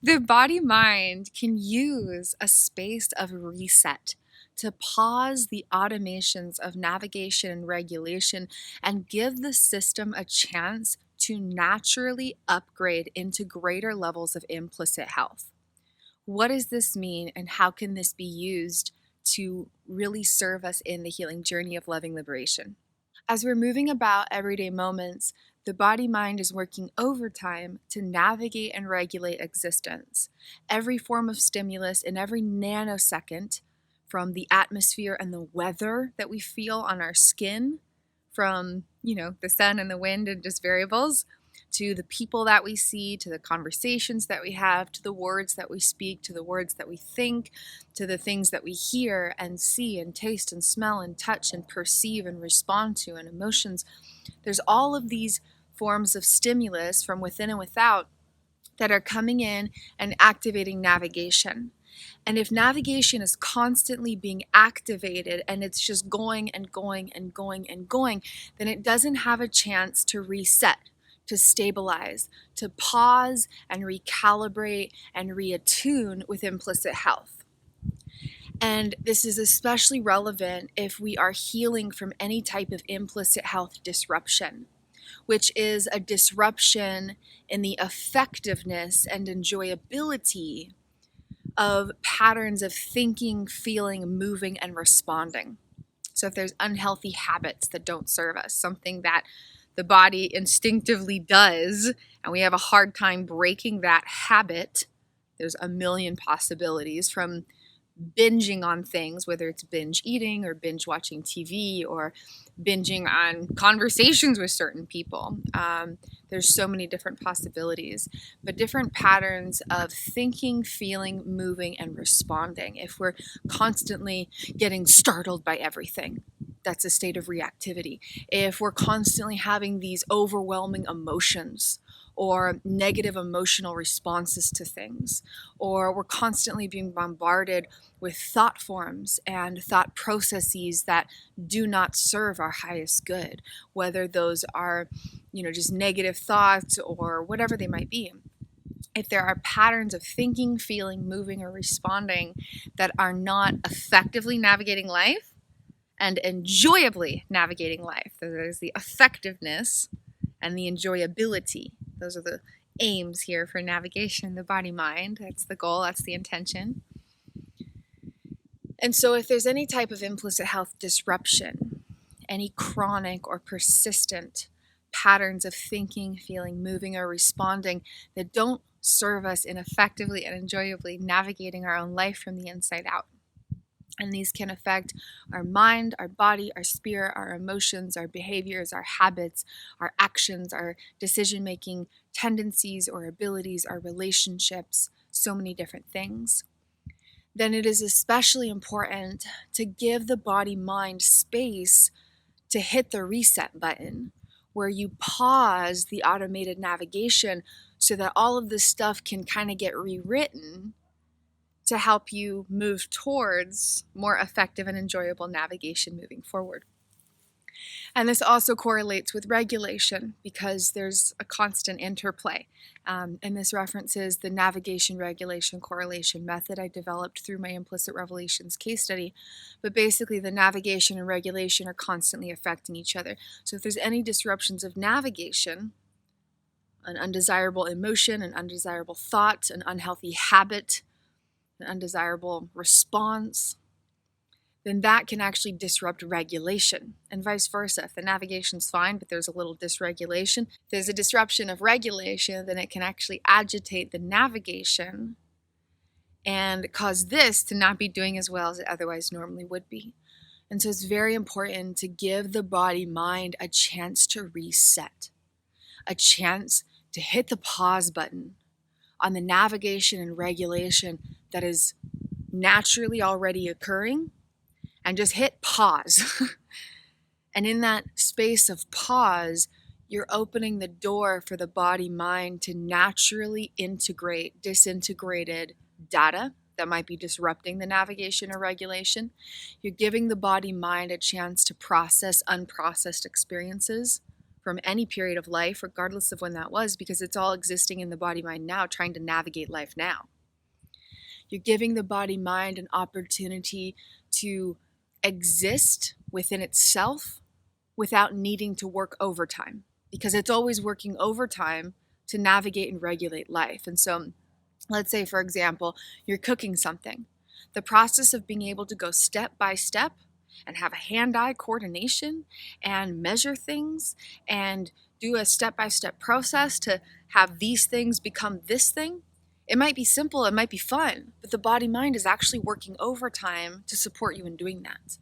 The body mind can use a space of reset to pause the automations of navigation and regulation and give the system a chance to naturally upgrade into greater levels of implicit health. What does this mean, and how can this be used to really serve us in the healing journey of loving liberation? As we're moving about everyday moments, the body mind is working overtime to navigate and regulate existence. Every form of stimulus in every nanosecond, from the atmosphere and the weather that we feel on our skin, from, the sun and the wind and just variables, to the people that we see, to the conversations that we have, to the words that we speak, to the words that we think, to the things that we hear and see and taste and smell and touch and perceive and respond to, and emotions. There's all of these forms of stimulus from within and without that are coming in and activating navigation. And if navigation is constantly being activated and it's just going and going and going and going, then it doesn't have a chance to reset, to stabilize, to pause and recalibrate and reattune with implicit health. And this is especially relevant if we are healing from any type of implicit health disruption, which is a disruption in the effectiveness and enJOYably of patterns of thinking, feeling, moving, and responding. So if there's unhealthy habits that don't serve us, something that the body instinctively does, and we have a hard time breaking that habit, there's a million possibilities, from binging on things, whether it's binge eating or binge watching TV or binging on conversations with certain people. There's so many different possibilities, but different patterns of thinking, feeling, moving, and responding. If we're constantly getting startled by everything, that's a state of reactivity. If we're constantly having these overwhelming emotions or negative emotional responses to things, or we're constantly being bombarded with thought forms and thought processes that do not serve our highest good, whether those are, just negative thoughts or whatever they might be. If there are patterns of thinking, feeling, moving, or responding that are not effectively navigating life and enJOYably navigating life, there's the effectiveness and the enJOYability. Those are the aims here for navigation, the body mind. That's the goal, that's the intention. And so if there's any type of implicit health disruption, any chronic or persistent patterns of thinking, feeling, moving, or responding that don't serve us in effectively and enJOYably navigating our own life from the inside out. And these can affect our mind, our body, our spirit, our emotions, our behaviors, our habits, our actions, our decision-making tendencies or abilities, our relationships, so many different things. Then it is especially important to give the body-mind space to hit the reset button, where you pause the automated navigation so that all of this stuff can kind of get rewritten to help you move towards more effective and enJOYable navigation moving forward. And this also correlates with regulation because there's a constant interplay. And this references the navigation regulation correlation method I developed through my Implicit Revelations case study. But basically, the navigation and regulation are constantly affecting each other. So if there's any disruptions of navigation, an undesirable emotion, an undesirable thought, an unhealthy habit, an undesirable response, then that can actually disrupt regulation, and vice versa. If the navigation's fine, but there's a little dysregulation, if there's a disruption of regulation, then it can actually agitate the navigation and cause this to not be doing as well as it otherwise normally would be. And so it's very important to give the body mind a chance to reset, a chance to hit the pause button on the navigation and regulation that is naturally already occurring, and just hit pause. And in that space of pause, you're opening the door for the body mind to naturally integrate disintegrated data that might be disrupting the navigation or regulation. You're giving the body mind a chance to process unprocessed experiences from any period of life, regardless of when that was, because it's all existing in the body mind now, trying to navigate life now. You're giving the body mind an opportunity to exist within itself without needing to work overtime, because it's always working overtime to navigate and regulate life. And so, let's say, for example, you're cooking something. The process of being able to go step by step and have a hand-eye coordination and measure things and do a step-by-step process to have these things become this thing, it might be simple, it might be fun, but the body-mind is actually working overtime to support you in doing that.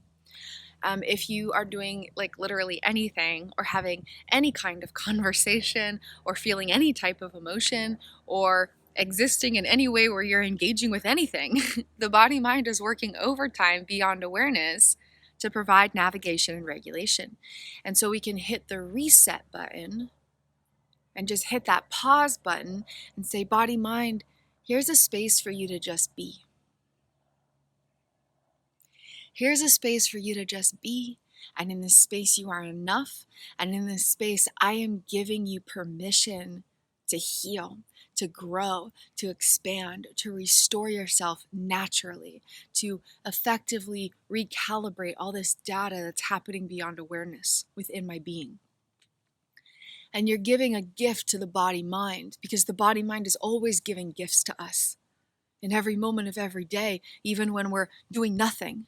If you are doing like literally anything or having any kind of conversation or feeling any type of emotion or existing in any way where you're engaging with anything, the body mind is working overtime beyond awareness to provide navigation and regulation. And so we can hit the reset button and just hit that pause button and say, body mind, here's a space for you to just be. Here's a space for you to just be, and in this space you are enough, and in this space I am giving you permission to heal, to grow, to expand, to restore yourself naturally, to effectively recalibrate all this data that's happening beyond awareness within my being. And you're giving a gift to the body mind, because the body mind is always giving gifts to us in every moment of every day, even when we're doing nothing.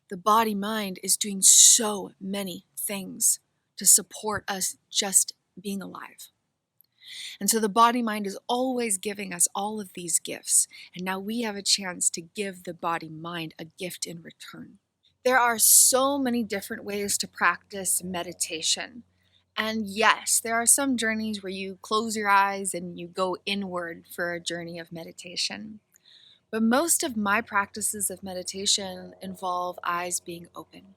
The body mind is doing so many things to support us just being alive. And so the body mind is always giving us all of these gifts. And now we have a chance to give the body mind a gift in return. There are so many different ways to practice meditation. And yes, there are some journeys where you close your eyes and you go inward for a journey of meditation. But most of my practices of meditation involve eyes being open.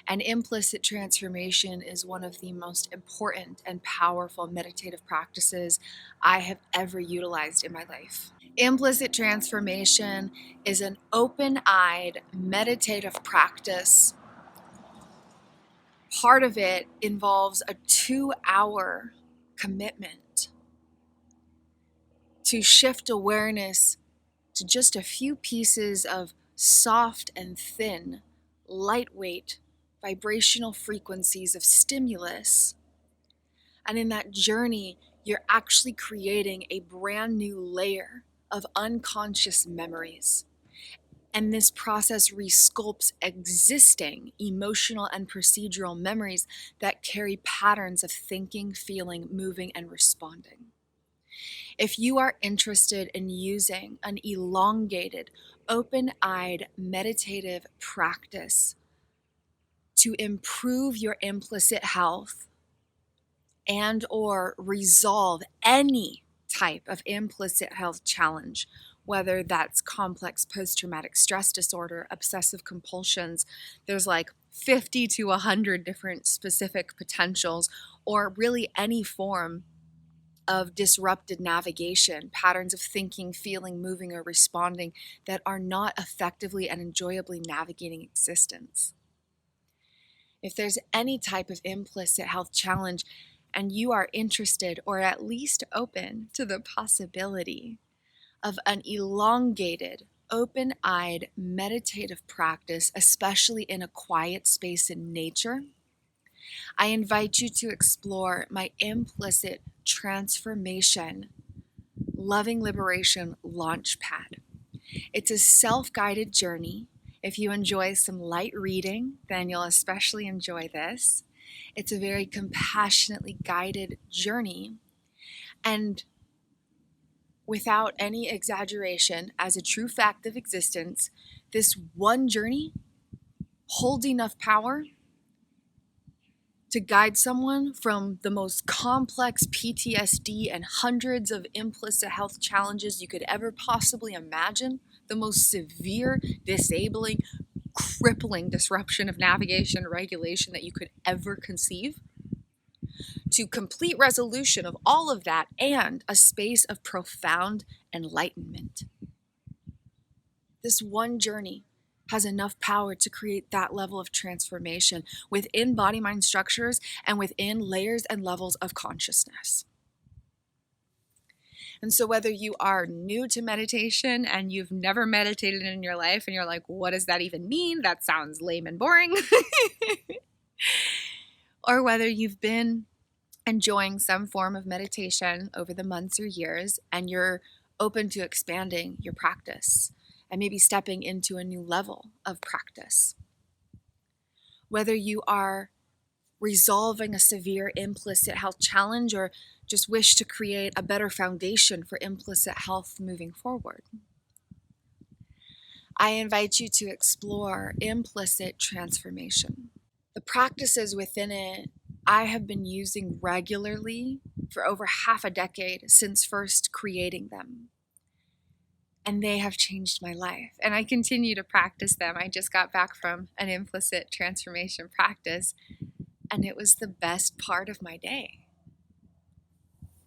And implicit transformation is one of the most important and powerful meditative practices I have ever utilized in my life. Implicit transformation is an open-eyed meditative practice. Part of it involves a 2-hour commitment to shift awareness to just a few pieces of soft and thin, lightweight, vibrational frequencies of stimulus. And in that journey, you're actually creating a brand new layer of unconscious memories. And this process resculpts existing emotional and procedural memories that carry patterns of thinking, feeling, moving, and responding. If you are interested in using an elongated, open-eyed meditative practice to improve your implicit health and or resolve any type of implicit health challenge, whether that's complex post-traumatic stress disorder, obsessive compulsions, there's like 50 to 100 different specific potentials, or really any form of disrupted navigation, patterns of thinking, feeling, moving, or responding that are not effectively and enjoyably navigating existence. If there's any type of implicit health challenge and you are interested or at least open to the possibility of an elongated, open-eyed meditative practice, especially in a quiet space in nature, I invite you to explore my implicit transformation loving liberation launchpad. It's a self-guided journey. If you enjoy some light reading, then you'll especially enjoy this. It's a very compassionately guided journey. And without any exaggeration, as a true fact of existence, this one journey holds enough power to guide someone from the most complex PTSD and hundreds of implicit health challenges you could ever possibly imagine, the most severe, disabling, crippling disruption of navigation and regulation that you could ever conceive, to complete resolution of all of that and a space of profound enlightenment. This one journey has enough power to create that level of transformation within body-mind structures and within layers and levels of consciousness. And so whether you are new to meditation and you've never meditated in your life and you're like, what does that even mean? That sounds lame and boring. Or whether you've been enjoying some form of meditation over the months or years and you're open to expanding your practice and maybe stepping into a new level of practice. Whether you are resolving a severe implicit health challenge or just wish to create a better foundation for implicit health moving forward. I invite you to explore implicit transformation. The practices within it I have been using regularly for over half a decade since first creating them. And they have changed my life. And I continue to practice them. I just got back from an implicit transformation practice, and it was the best part of my day.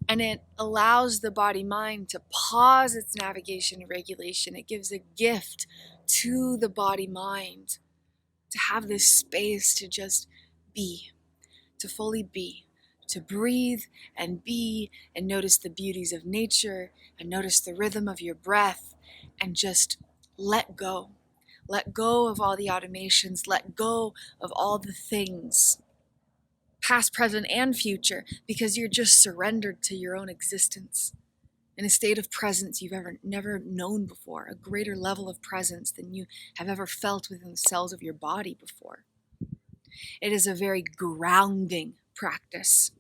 And it allows the body-mind to pause its navigation and regulation. It gives a gift to the body-mind to have this space to just be, to fully be, to breathe and be and notice the beauties of nature and notice the rhythm of your breath and just let go. Let go of all the automations, let go of all the things, past, present, and future, because you're just surrendered to your own existence in a state of presence you've never known before, a greater level of presence than you have ever felt within the cells of your body before. It is a very grounding practice.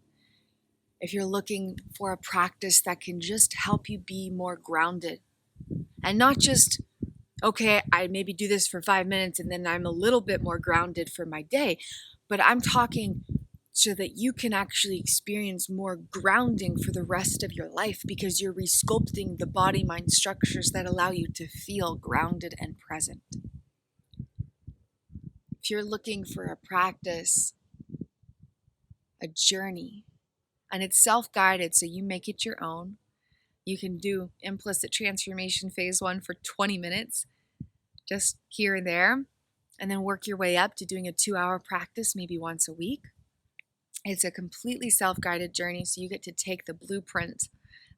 If you're looking for a practice that can just help you be more grounded and not just, okay, I maybe do this for 5 minutes and then I'm a little bit more grounded for my day, but I'm talking so that you can actually experience more grounding for the rest of your life because you're resculpting the body-mind structures that allow you to feel grounded and present. If you're looking for a practice, a journey, and it's self-guided, so you make it your own. You can do implicit transformation phase 1 for 20 minutes, just here and there, and then work your way up to doing a 2-hour practice, maybe once a week. It's a completely self-guided journey, so you get to take the blueprint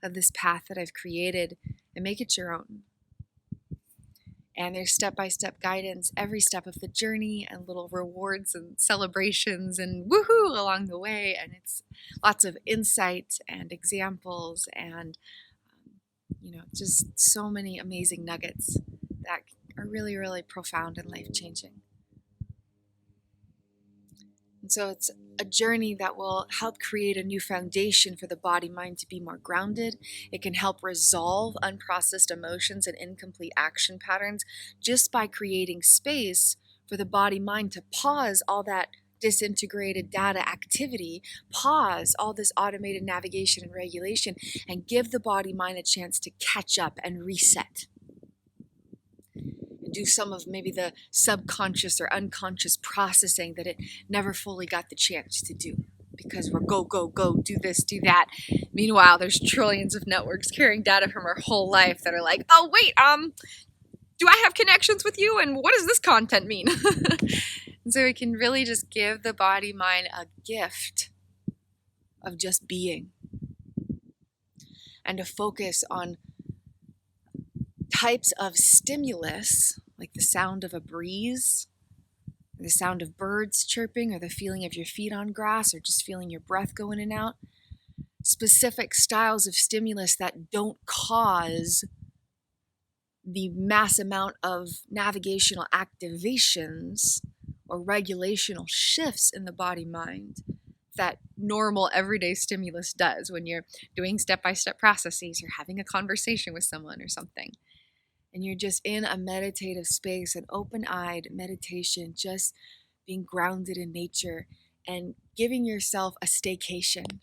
of this path that I've created and make it your own. And there's step-by-step guidance every step of the journey and little rewards and celebrations and woohoo along the way. And it's lots of insight and examples and, just so many amazing nuggets that are really, really profound and life-changing. And so it's a journey that will help create a new foundation for the body-mind to be more grounded. It can help resolve unprocessed emotions and incomplete action patterns just by creating space for the body-mind to pause all that disintegrated data activity, pause all this automated navigation and regulation, and give the body-mind a chance to catch up and reset. Do some of maybe the subconscious or unconscious processing that it never fully got the chance to do because we're go, do this, do that. Meanwhile, there's trillions of networks carrying data from our whole life that are like, oh, wait, do I have connections with you? And what does this content mean? And so we can really just give the body-mind a gift of just being and to focus on types of stimulus, like the sound of a breeze, or the sound of birds chirping, or the feeling of your feet on grass, or just feeling your breath go in and out. Specific styles of stimulus that don't cause the mass amount of navigational activations or regulational shifts in the body-mind that normal everyday stimulus does when you're doing step-by-step processes or having a conversation with someone or something. And you're just in a meditative space, an open-eyed meditation, just being grounded in nature and giving yourself a StayCation.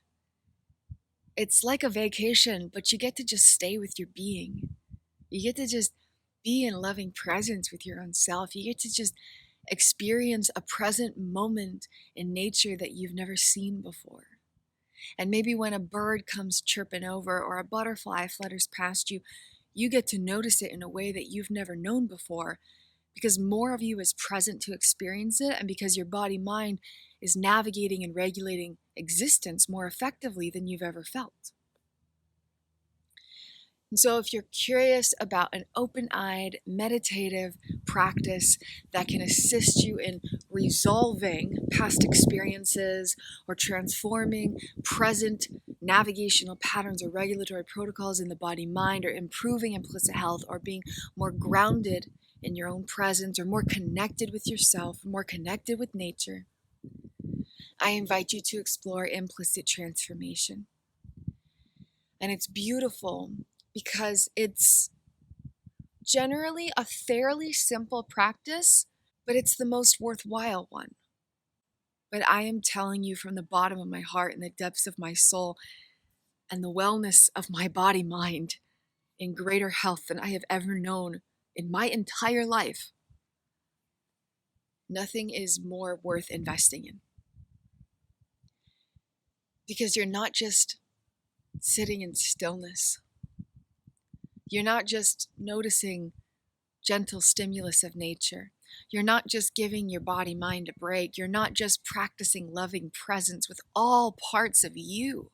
It's like a vacation, but you get to just stay with your being. You get to just be in loving presence with your own self. You get to just experience a present moment in nature that you've never seen before. And maybe when a bird comes chirping over or a butterfly flutters past you, you get to notice it in a way that you've never known before because more of you is present to experience it, and because your body-mind is navigating and regulating existence more effectively than you've ever felt. And so if you're curious about an open-eyed meditative practice that can assist you in resolving past experiences or transforming present navigational patterns or regulatory protocols in the body-mind, or improving implicit health, or being more grounded in your own presence, or more connected with yourself, more connected with nature, I invite you to explore implicit transformation. And it's beautiful because it's generally a fairly simple practice, but it's the most worthwhile one. But I am telling you from the bottom of my heart and the depths of my soul and the wellness of my body mind in greater health than I have ever known in my entire life, nothing is more worth investing in. Because you're not just sitting in stillness. You're not just noticing gentle stimulus of nature. You're not just giving your body mind a break. You're not just practicing loving presence with all parts of you.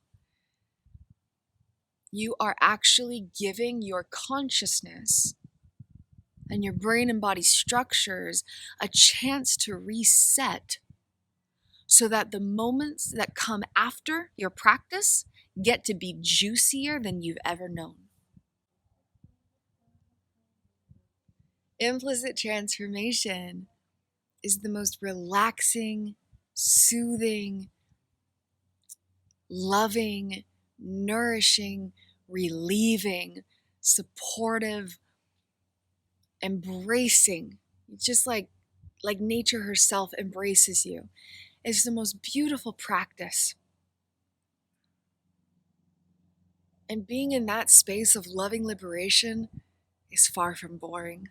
You are actually giving your consciousness and your brain and body structures a chance to reset, so that the moments that come after your practice get to be juicier than you've ever known. Implicit transformation is the most relaxing, soothing, loving, nourishing, relieving, supportive, embracing, just like nature herself embraces you. It's the most beautiful practice. And being in that space of loving liberation is far from boring.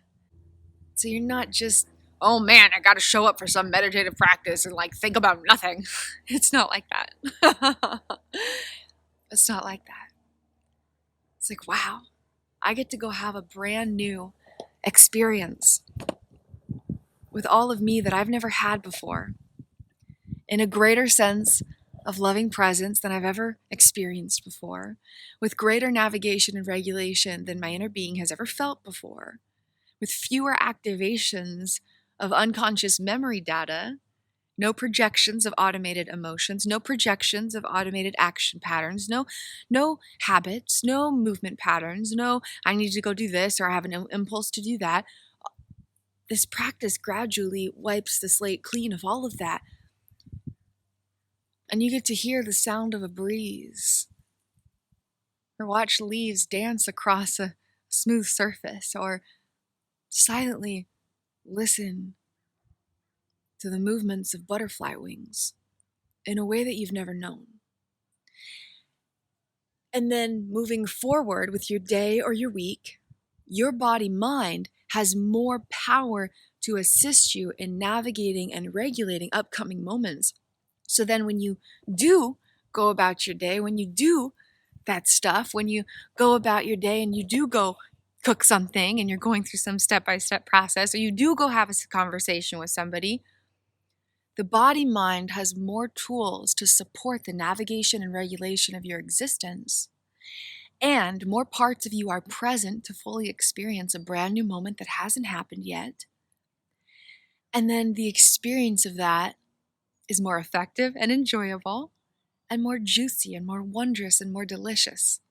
So you're not just, oh man, I gotta show up for some meditative practice and think about nothing. It's not like that. It's not like that. It's like, wow, I get to go have a brand new experience with all of me that I've never had before, in a greater sense of loving presence than I've ever experienced before, with greater navigation and regulation than my inner being has ever felt before, with fewer activations of unconscious memory data, no projections of automated emotions, no projections of automated action patterns, no habits, no movement patterns, no I need to go do this or I have an impulse to do that. This practice gradually wipes the slate clean of all of that. And you get to hear the sound of a breeze, or watch leaves dance across a smooth surface, or silently listen to the movements of butterfly wings in a way that you've never known. And then moving forward with your day or your week, your body-mind has more power to assist you in navigating and regulating upcoming moments. So then when you do go about your day, when you do that stuff, when you go about your day and you do go cook something and you're going through some step-by-step process, or you do go have a conversation with somebody, the body-mind has more tools to support the navigation and regulation of your existence. And more parts of you are present to fully experience a brand new moment that hasn't happened yet. And then the experience of that is more effective and enjoyable, and more juicy and more wondrous and more delicious.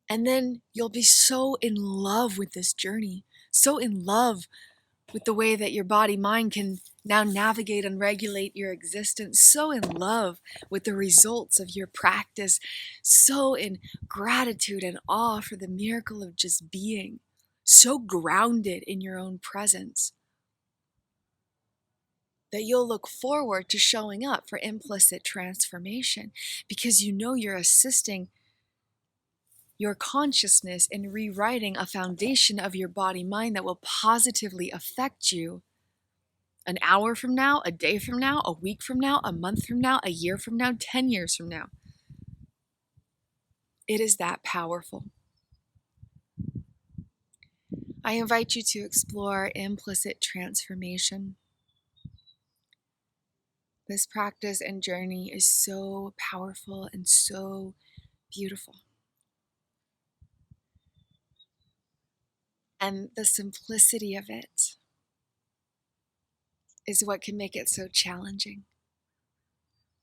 And then you'll be so in love with this journey, so in love with the way that your body-mind can now navigate and regulate your existence, so in love with the results of your practice, so in gratitude and awe for the miracle of just being, so grounded in your own presence, that you'll look forward to showing up for implicit transformation, because you know you're assisting your consciousness in rewriting a foundation of your body-mind that will positively affect you an hour from now, a day from now, a week from now, a month from now, a year from now, 10 years from now. It is that powerful. I invite you to explore implicit transformation. This practice and journey is so powerful and so beautiful. And the simplicity of it is what can make it so challenging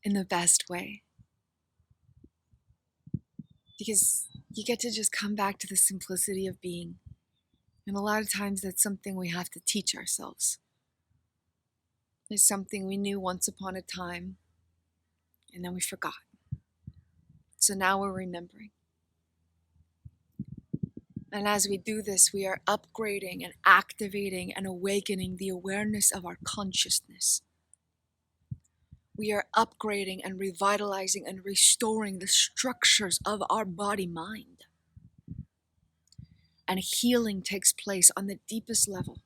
in the best way. Because you get to just come back to the simplicity of being. And a lot of times that's something we have to teach ourselves. It's something we knew once upon a time, and then we forgot. So now we're remembering. And as we do this, we are upgrading and activating and awakening the awareness of our consciousness. We are upgrading and revitalizing and restoring the structures of our body-mind. And healing takes place on the deepest level.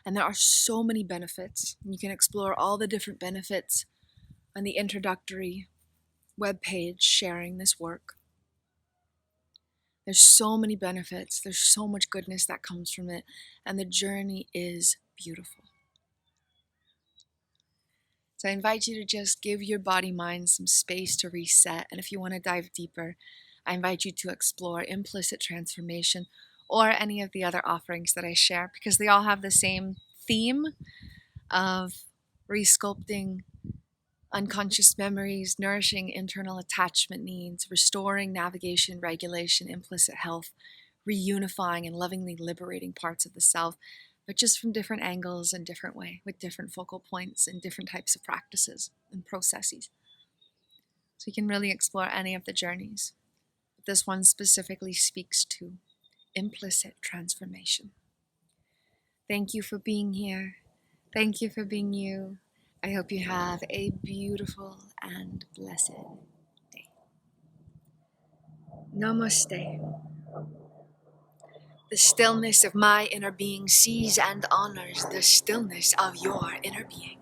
And there are so many benefits. You can explore all the different benefits on the introductory webpage sharing this work. There's so many benefits. There's so much goodness that comes from it. And the journey is beautiful. So I invite you to just give your body-mind some space to reset. And if you want to dive deeper, I invite you to explore implicit transformation or any of the other offerings that I share, because they all have the same theme of resculpting unconscious memories, nourishing internal attachment needs, restoring navigation, regulation, implicit health, reunifying and lovingly liberating parts of the self, but just from different angles and different way, with different focal points and different types of practices and processes. So you can really explore any of the journeys. But this one specifically speaks to implicit transformation. Thank you for being here. Thank you for being you. I hope you have a beautiful and blessed day. Namaste. The stillness of my inner being sees and honors the stillness of your inner being.